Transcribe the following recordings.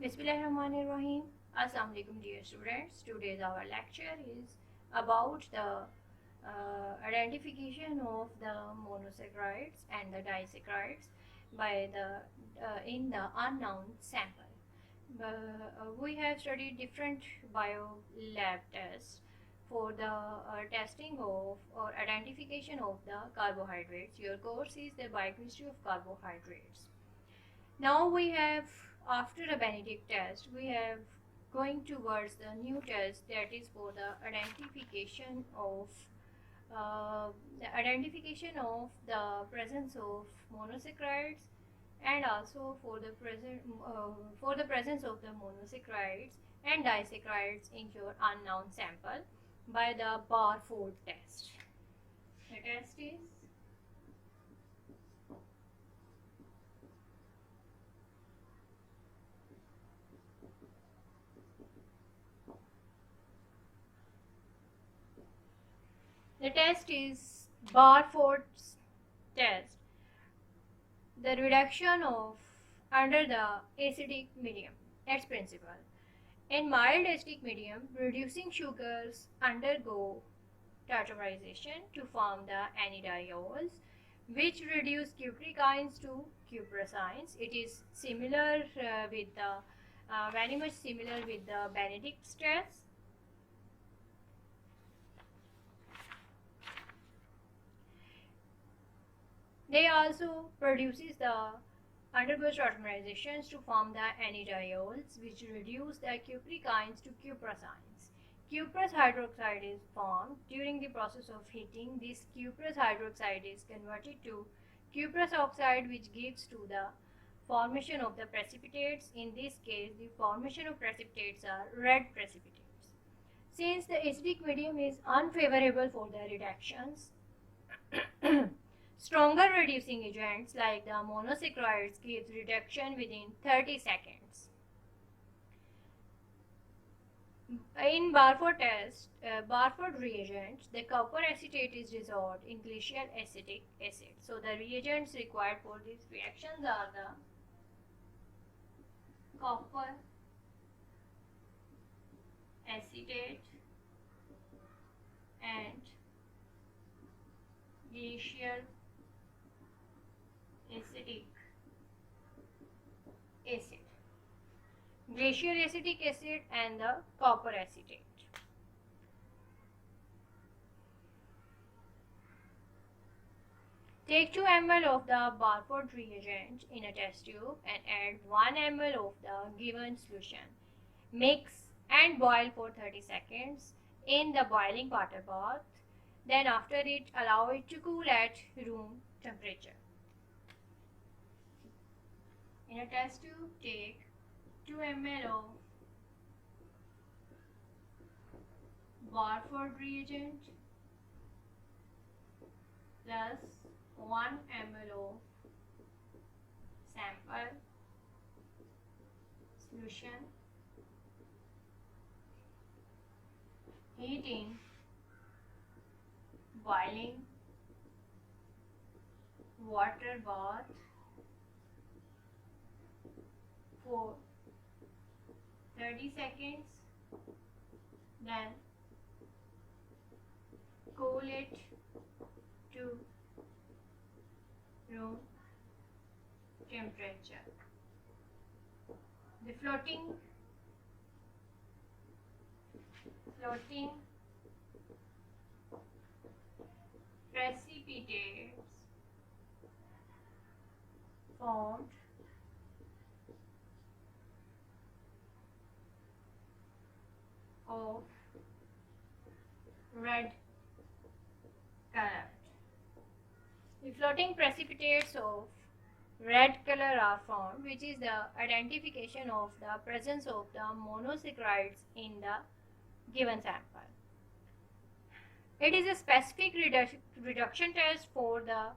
Bismillahirrahmanirrahim. Assalamu alaikum dear students. Today's our lecture is about the identification of the monosaccharides and the disaccharides by the in the unknown sample. We have studied different bio lab tests for the testing of or identification of the carbohydrates. Your course is the biochemistry of carbohydrates. Now we have, after a Benedict test, we have going towards the new test that is for the identification of the presence of monosaccharides and also for the presence of the monosaccharides and disaccharides in your unknown sample by the Barford test. The test is Barford's test, the reduction of under the acidic medium. Its principle. In mild acidic medium, reducing sugars undergo tautomerization to form the anidiols, which reduce cupricines to cuprosines. It is similar with the very much similar with the Benedict's test. They also produces the undergoes tautomerizations to form the anidiols, which reduce the cupricines to cuprosines. Cuprous hydroxide is formed during the process of heating. This cuprous hydroxide is converted to cuprous oxide, which gives to the formation of the precipitates. In this case, the formation of precipitates are red precipitates. Since the acidic medium is unfavorable for the reductions, stronger reducing agents like the monosaccharides gives reduction within 30 seconds. In Barford test, Barford reagent, the copper acetate is dissolved in glacial acetic acid. So the reagents required for these reactions are the copper acetate and glacial acetic acid. Glacial acetic acid and the copper acetate. Take 2 ml of the Barford reagent in a test tube and add 1 ml of the given solution. Mix and boil for 30 seconds in the boiling water bath. Then after it, allow it to cool at room temperature. In a test tube, take 2 ml of Barford reagent plus 1 ml of sample solution. Heating, boiling water bath for 30 seconds, then cool it to room temperature. The floating precipitates formed of red color. The floating precipitates of red color are formed, which is the identification of the presence of the monosaccharides in the given sample. It is a specific reduction test for the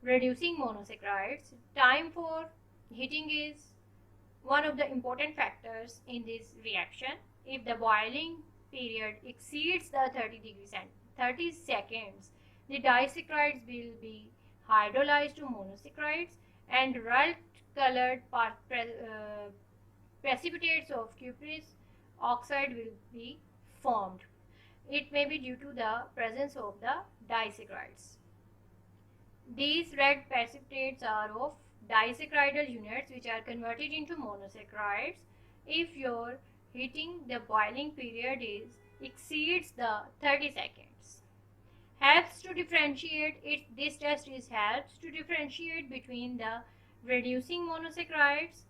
reducing monosaccharides. Time for heating is one of the important factors in this reaction. If the boiling period exceeds the 30 seconds, the disaccharides will be hydrolyzed to monosaccharides and red colored precipitates of cuprous oxide will be formed. It may be due to the presence of the disaccharides. These red precipitates are of disaccharidal units which are converted into monosaccharides if your heating the boiling period exceeds the 30 seconds. Helps to differentiate it. This test helps to differentiate between the reducing monosaccharides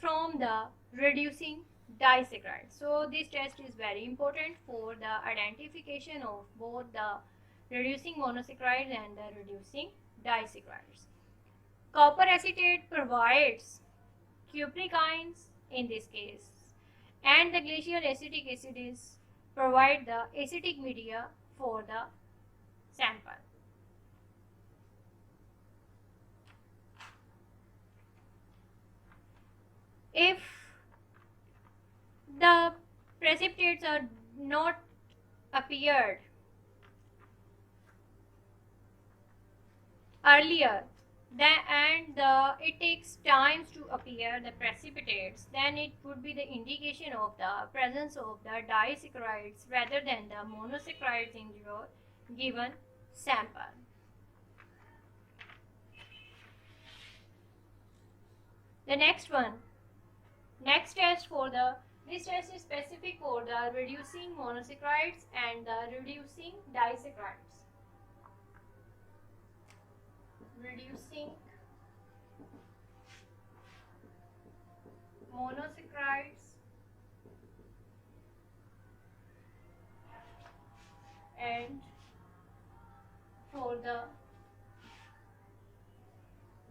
from the reducing disaccharides. So this test is very important for the identification of both the reducing monosaccharides and the reducing disaccharides. Copper acetate provides cupric ions in this case, and the glacial acetic acids provide the acetic media for the sample. If the precipitates are not appeared earlier it takes times to appear the precipitates, then it would be the indication of the presence of the disaccharides rather than the monosaccharides in your given sample. The next test this test is specific for the reducing monosaccharides and the reducing disaccharides. Reducing monosaccharides and for the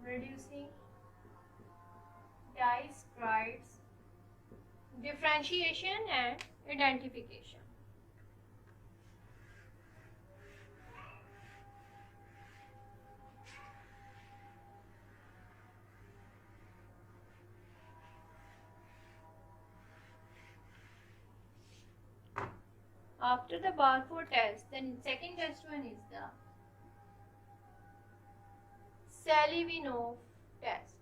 reducing disaccharides, differentiation and identification. After the Balfour test, the second test one is the Selivanov test.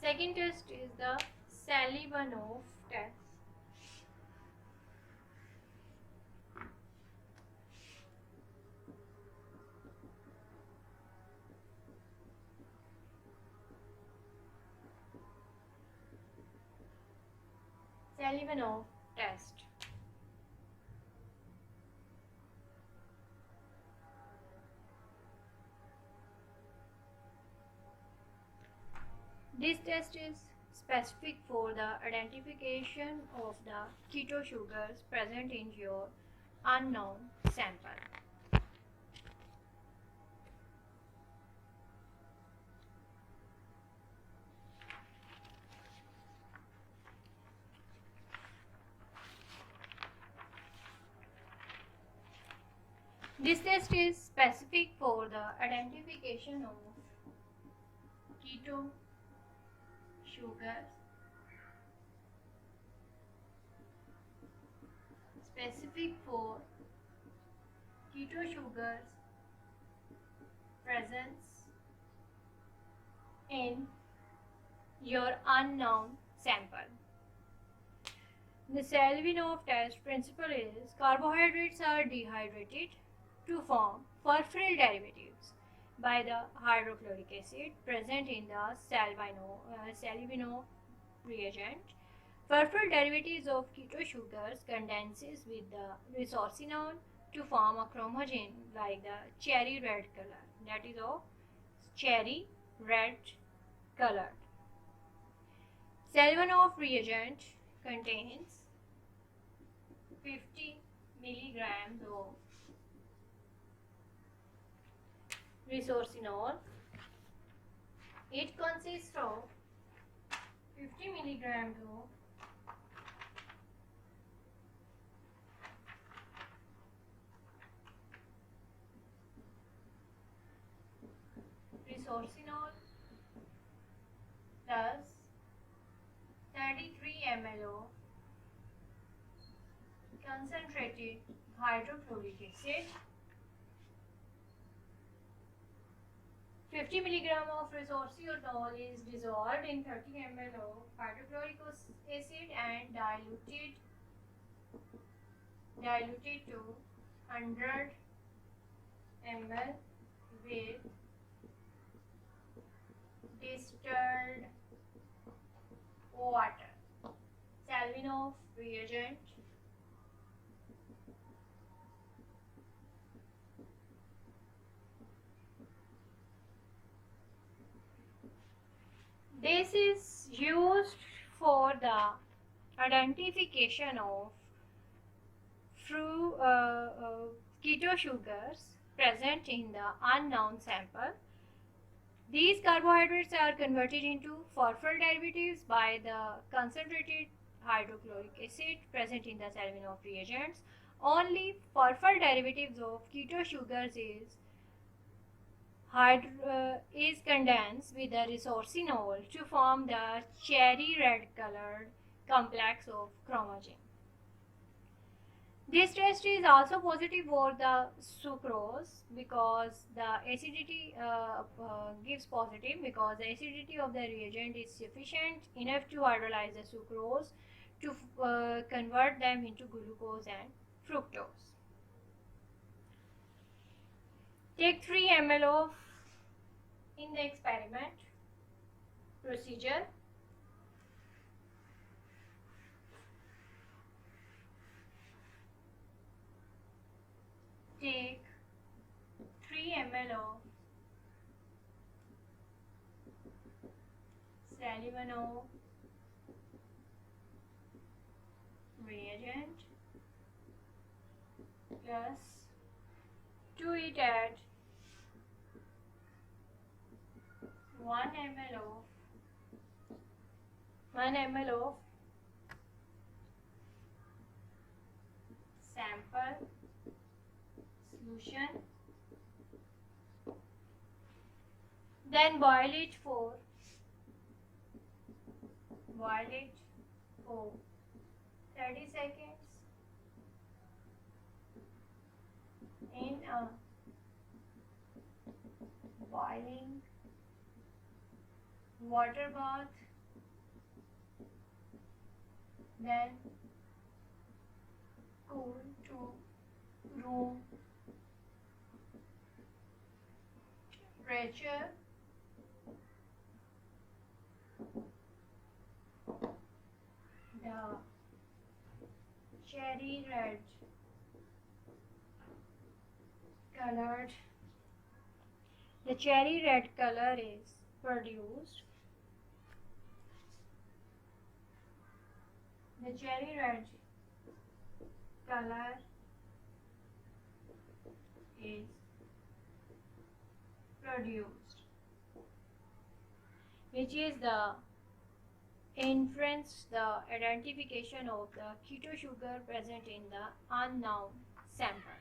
Second test is the Selivanov test. Selivanov test. This test is specific for the identification of the keto sugars present in your unknown sample. This test is specific for the identification of keto sugars presence in your unknown sample. The Selivanov test principle is carbohydrates are dehydrated to form furfuryl derivatives by the hydrochloric acid present in the Selivanov reagent. Furfuryl derivatives of keto sugars condenses with the resorcinol to form a chromogen like the cherry red color, that is of cherry red colored. Selivanov reagent contains 50 milligrams of resorcinol. It consists of 50 milligrams of resorcinol plus 33 ml of concentrated hydrochloric acid. 50 milligram of resorcinol is dissolved in 30 ml of hydrochloric acid and diluted to 100 ml with distilled water. Salvinov reagent. This is used for the identification of keto sugars present in the unknown sample. These carbohydrates are converted into furfural derivatives by the concentrated hydrochloric acid present in the Salvinov reagents. Only furfural derivatives of keto sugars is condensed with the resorcinol to form the cherry red colored complex of chromogen. This test is also positive for the sucrose because the acidity gives positive because the acidity of the reagent is sufficient enough to hydrolyze the sucrose to convert them into glucose and fructose. Take 3 ml of in the experiment procedure. Take 3 ml of Salvinov reagent plus to it add 1 ml of sample solution, then boil it for 30 seconds in a boiling water bath, then cool to room temperature. The cherry red colored color is produced. The cherry red color is produced, which is the inference, the identification of the keto sugar present in the unknown sample.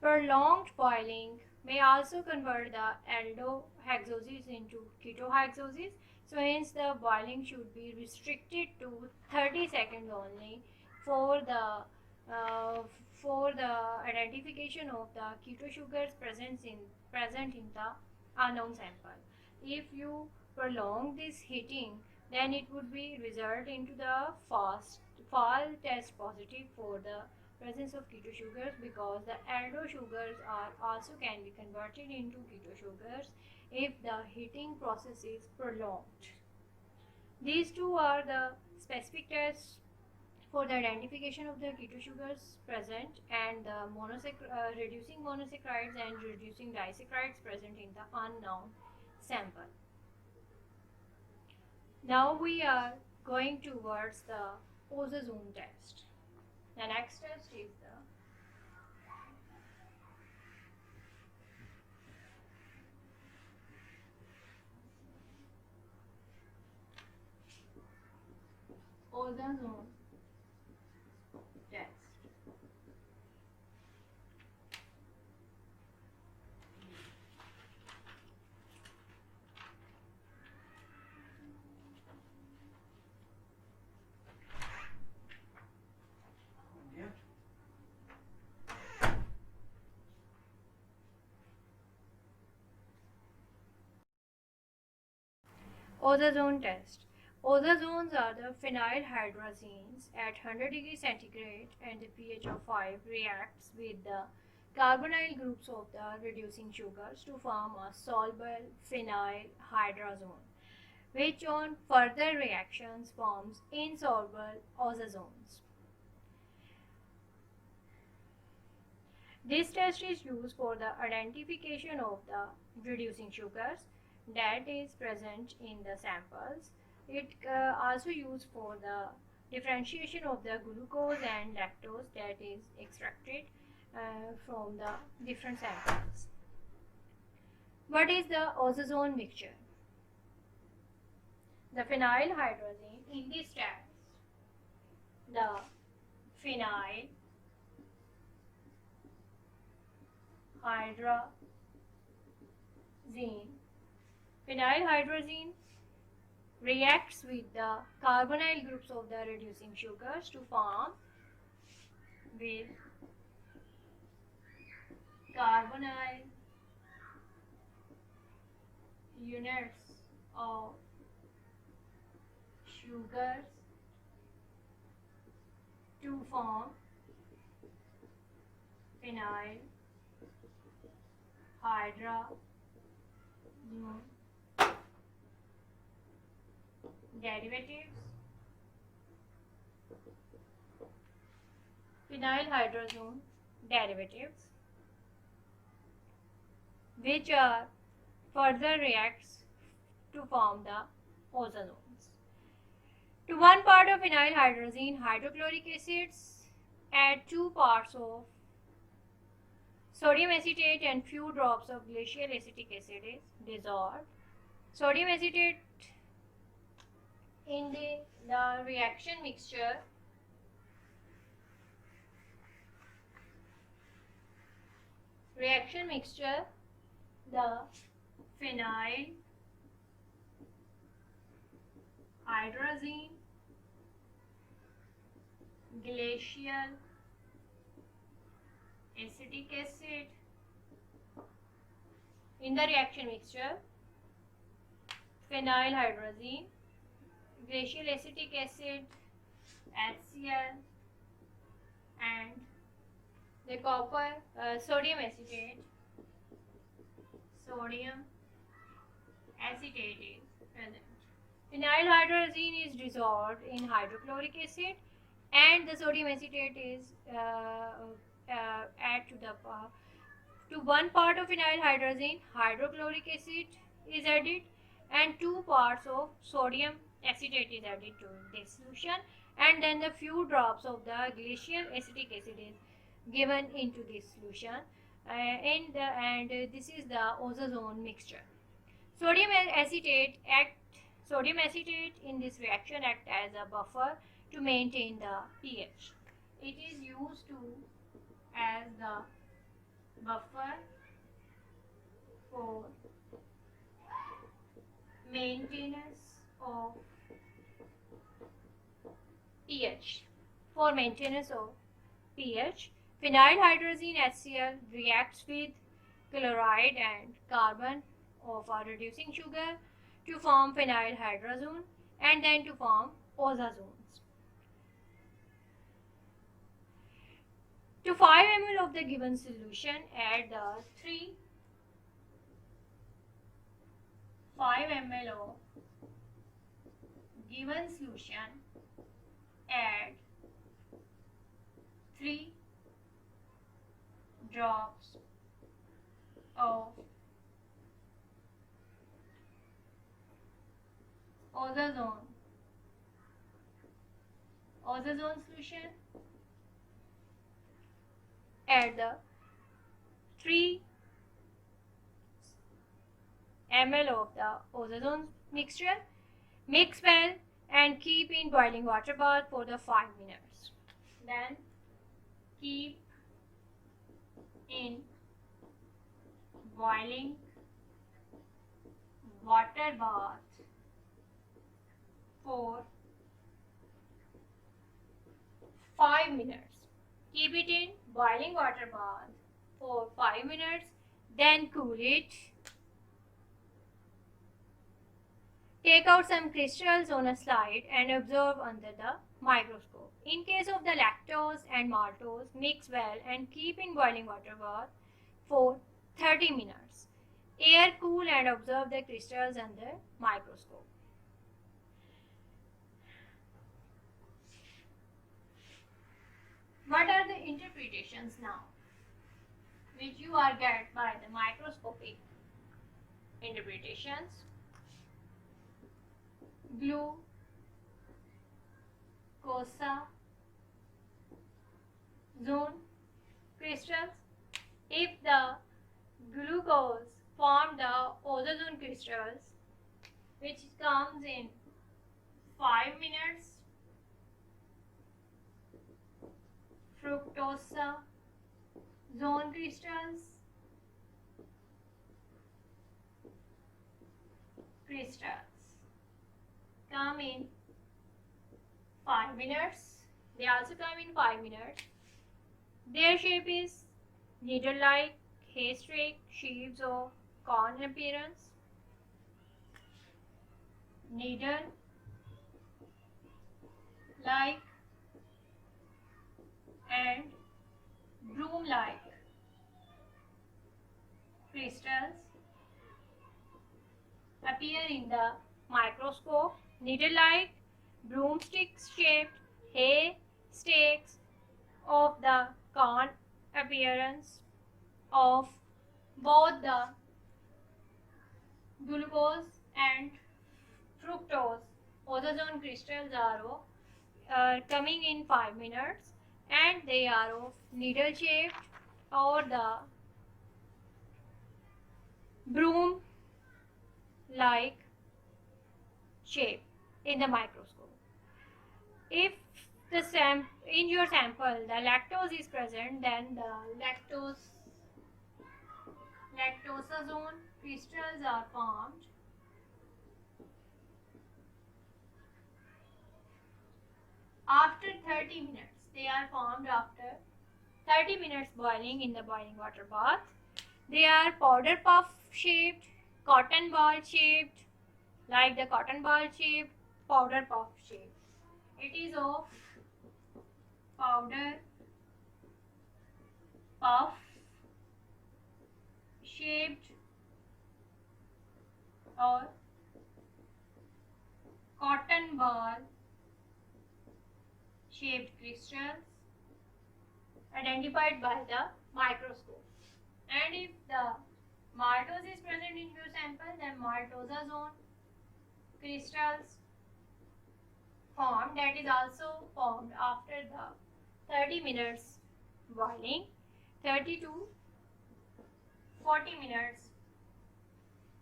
Prolonged boiling may also convert the aldohexoses into ketohexoses. So hence the boiling should be restricted to 30 seconds only for the identification of the keto sugars present in the unknown sample. If you prolong this heating, then it would be result into the fall test positive for the presence of keto sugars because the aldo sugars are also can be converted into keto sugars if the heating process is prolonged. These two are the specific tests for the identification of the keto sugars present and the reducing monosaccharides and reducing disaccharides present in the unknown sample. Now we are going towards the Ozazone test. The next test is the Ozazone test. Ozazone test. Ozazones are the phenyl hydrazenes at 100 degrees centigrade and a pH of 5 reacts with the carbonyl groups of the reducing sugars to form a soluble phenyl hydrazone, which on further reactions forms insoluble ozazones. This test is used for the identification of the reducing sugars that is present in the samples. It also used for the differentiation of the glucose and lactose that is extracted from the different samples. What is the ozazone mixture? The phenyl hydrazine in this test, the phenyl hydrazine reacts with the carbonyl groups of the reducing sugars to form with carbonyl units of sugars to form phenyl hydrazone derivatives. Phenyl hydrazone derivatives, which are further reacts to form the ozazones. To 1 part of phenyl hydrazine hydrochloric acids, add 2 parts of sodium acetate and few drops of glacial acetic acid is dissolved. Sodium acetate in the reaction mixture the phenyl hydrazine, glacial acetic acid in the reaction mixture, phenyl hydrazine, glacial acetic acid, HCl, and the sodium acetate is present. Phenyl hydrazine is dissolved in hydrochloric acid and the sodium acetate is add to 1 part of phenyl hydrazine hydrochloric acid is added and 2 parts of sodium acetate is added to this solution, and then the few drops of the glacial acetic acid is given into this solution, and this is the ozazone mixture. Sodium acetate in this reaction act as a buffer to maintain the pH. It is used as the buffer for maintenance of pH. Phenyl hydrazine HCl reacts with chloride and carbon of a reducing sugar to form phenyl hydrazone and then to form ozazones. To 5 ml of the given solution, add the 5 ml of given solution, add 3 drops of ozazone solution, add the 3 ml of the ozazone mixture, mix well and keep in boiling water bath for the 5 minutes. Then keep in boiling water bath for 5 minutes. Keep it in boiling water bath for 5 minutes, then cool it. Take out some crystals on a slide and observe under the microscope. In case of the lactose and maltose, mix well and keep in boiling water bath for 30 minutes. Air cool and observe the crystals under microscope. What are the interpretations now which you are get by the microscopic interpretations? Glucose crystals. If the glucose form the ozone crystals, which comes in 5 minutes, fructose zone crystals come in 5 minutes. They also come in 5 minutes. Their shape is needle-like, hair-streak, sheaves of cone appearance. Needle-like and broom-like crystals appear in the microscope. Needle-like, broomstick-shaped hair stakes of the cone appearance of both the glucose and fructose ozone crystals are coming in 5 minutes, and they are of needle shaped or the broom like shape in the microscope. If in your sample the lactose is present, then the lactosazone crystals are formed. After 30 minutes, they are formed after 30 minutes boiling in the boiling water bath. They are powder puff shaped, cotton ball shaped, like the cotton ball shape, powder puff shape. It is of powder puff shaped or cotton ball shaped crystals identified by the microscope. And if the maltose is present in your sample, then maltosazone crystals formed, that is also formed after the 30 minutes boiling, 30 to 40 minutes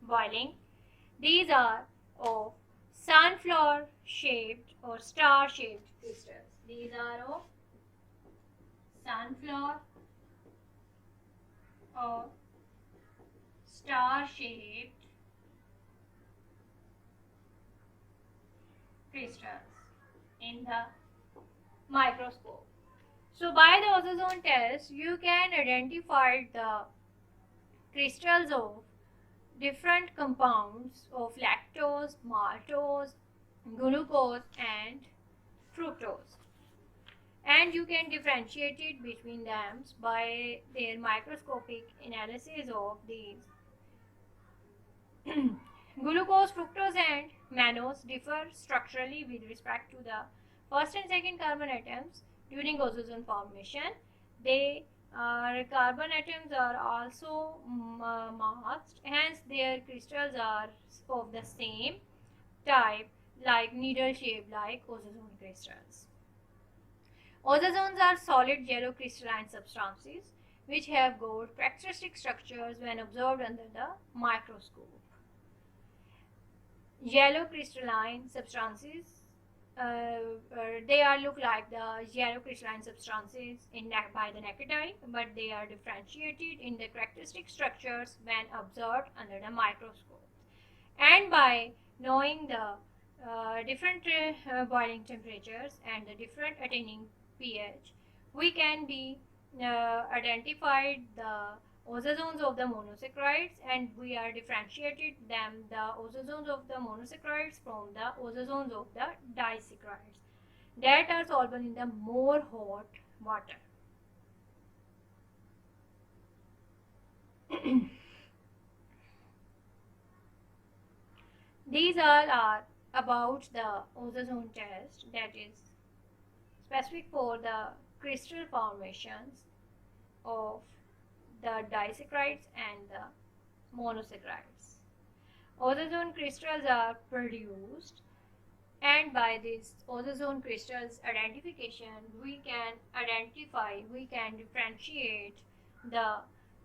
boiling. These are of sunflower shaped or star shaped crystals. These are of sunflower or star shaped crystals in the microscope. So by the ozone test, you can identify the crystals of different compounds of lactose, maltose, glucose and fructose, and you can differentiate it between them by their microscopic analysis of these. Glucose, fructose and mannose differ structurally with respect to the first and second carbon atoms during ozone formation. Carbon atoms are also masked, hence their crystals are of the same type, like needle shaped like ozone crystals. Ozones are solid yellow crystalline substances which have got characteristic structures when observed under the microscope. Yellow crystalline substances, they look like the yellow crystalline substances by the naked eye, but they are differentiated in the characteristic structures when observed under the microscope. And by knowing the different boiling temperatures and the different attaining pH, we can be identified the ozozones of the monosaccharides, and we are differentiated them the ozozones of the monosaccharides from the ozozones of the disaccharides that are soluble in the more hot water. These all are about the ozone test, that is specific for the crystal formations of the disaccharides and the monosaccharides. Ozone crystals are produced, and by this ozone crystals identification we can differentiate the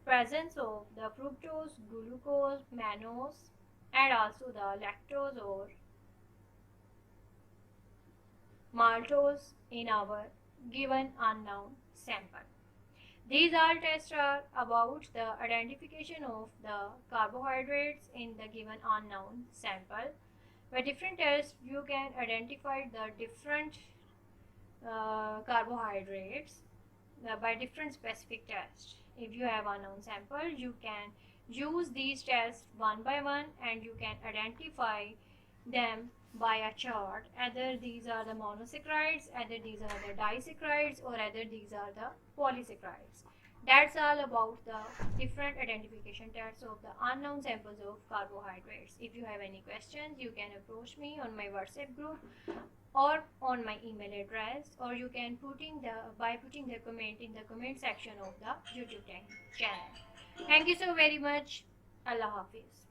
presence of the fructose, glucose, mannose, and also the lactose or maltose in our given unknown sample. These all tests are about the identification of the carbohydrates in the given unknown sample. By different tests, you can identify the different carbohydrates by different specific tests. If you have unknown sample, you can use these tests one by one and you can identify them by a chart. Either these are the monosaccharides, either these are the disaccharides, or either these are the polysaccharides. That's all about the different identification tests of the unknown samples of carbohydrates. If you have any questions, you can approach me on my WhatsApp group or on my email address, or you can putting the comment in the comment section of the YouTube channel. Thank you so very much. Allah Hafiz.